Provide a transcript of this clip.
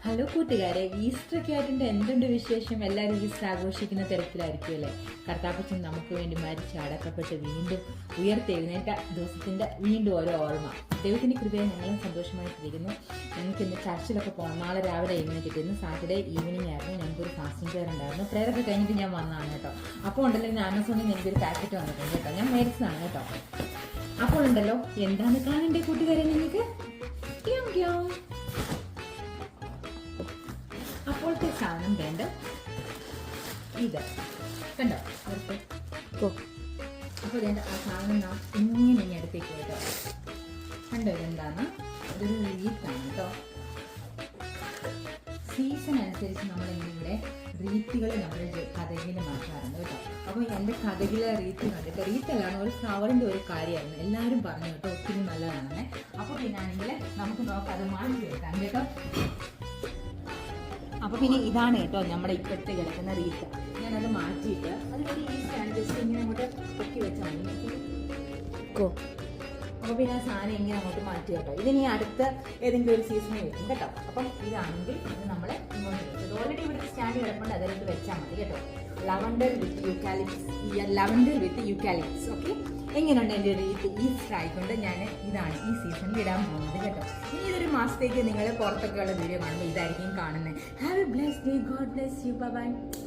Hello കൂട്ടുകാരെ, Easter ഒക്കെ ആയിട്ടുണ്ട്. എന്തുണ്ട് വിശേഷം? എല്ലാവരും ഈസ്റ്റർ ആഘോഷിക്കുന്ന തിരക്കിലായിരിക്കും അല്ലേ? കർത്താപ്പച്ചൻ നമുക്ക് വേണ്ടി മരിച്ച് അടക്കപ്പെട്ട് വീണ്ടും ഉയർത്തെഴുന്നേറ്റ ദിവസത്തിന്റെ വീണ്ടും ഓരോ ഓർമ്മ. ദൈവത്തിന്റെ കൃപയെ ഞങ്ങളും സന്തോഷമായിട്ടിരിക്കുന്നു. ഞങ്ങൾക്ക് ഇന്ന് ചർച്ചിലൊക്കെ പോകണം. നാളെ രാവിലെ എഴുന്നേറ്റിട്ട് ഇന്ന് സാറ്റർഡേ ഈവനിങ് ആയിരുന്നു. ഞങ്ങൾക്കൊരു ഫാസ്റ്റിംഗ് പ്രെയർ ഉണ്ടായിരുന്നു. പ്രെയറൊക്കെ കഴിഞ്ഞിട്ട് ഞാൻ വന്നതാണ് കേട്ടോ. അപ്പോൾ ഉണ്ടല്ലോ, ഇന്ന് ആമസോണിൽ നിന്ന് എനിക്കൊരു പാക്കറ്റ് വന്നിട്ടുണ്ട് കേട്ടോ. ഞാൻ മേടിച്ചതാണ് കേട്ടോ. അപ്പോൾ ഉണ്ടല്ലോ, എന്താണ് കാണണ്ടേ കൂട്ടുകാരെ നിങ്ങൾക്ക്? അപ്പോഴത്തെ സാധനം വേണ്ട ഇത് കണ്ടോ? അപ്പോൾ വേണ്ട ആ സാധനം നാം ഇങ്ങനെ അടുത്തേക്ക് കേട്ടോ. കണ്ടോ ഇതെന്താണ്? ഇതൊരു റീത്താണ് കേട്ടോ. സീസൺ അനുസരിച്ച് നമ്മളിങ്ങനെ ഇവിടെ റീത്തുകൾ നമ്മൾ കഥകിൽ മാറ്റാറുണ്ട് കേട്ടോ. അപ്പോൾ എൻ്റെ കഥകിലെ റീത്ത് കണ്ടിട്ട് റീത്തല്ലാണ് ഒരു ഫ്ലവറിൻ്റെ ഒരു കാര്യമായിരുന്നു. എല്ലാവരും പറഞ്ഞു കേട്ടോ, ഒത്തിരി നല്ലതാണ്. അപ്പോൾ പിന്നാണെങ്കിൽ നമുക്ക് നോക്കാം അത് മാറ്റി വെക്കാം കേട്ടോ. അപ്പോൾ പിന്നെ ഇതാണ് കേട്ടോ നമ്മുടെ ഇപ്പോഴത്തെ കിടക്കുന്ന റീത്ത്. ഞാനത് മാറ്റിയിട്ട് അതിനൊരു ഈസിയാണ്. ജസ്റ്റ് ഇങ്ങനെ അങ്ങോട്ട് പൊക്കി വെച്ചാൽ മതി. അപ്പോൾ പിന്നെ ആ സാധനം ഇങ്ങനെ അങ്ങോട്ട് മാറ്റി കേട്ടോ. ഇതിനി അടുത്ത ഏതെങ്കിലും ഒരു സീസണിൽ വെക്കും കേട്ടോ. അപ്പം ഇതാണെങ്കിൽ ഇത് നമ്മൾ ഇങ്ങോട്ട് വെച്ചത് ഓൾറെഡി ഇവിടെ സ്റ്റാൻഡ് കിടപ്പുണ്ട്, അതിലോട്ട് വെച്ചാൽ മതി കേട്ടോ. ലവൻഡർ വിത്ത് യൂക്കാലിപ്സ്. ഓക്കെ, എങ്ങനെയുണ്ട് എൻ്റെ റീത്ത്? ഈസ്റ്റർ ആയിക്കൊണ്ട് ഞാൻ ഇതാണ് ഈ സീസണിൽ ഇടാൻ പോകുന്നത് കേട്ടോ. ഇനി ഇതൊരു മാസത്തേക്ക് നിങ്ങൾ പുറത്തൊക്കെയുള്ള വീഡിയോ കാണുമ്പോൾ ഇതായിരിക്കും കാണുന്നത്. Have a blessed day. God bless you. By.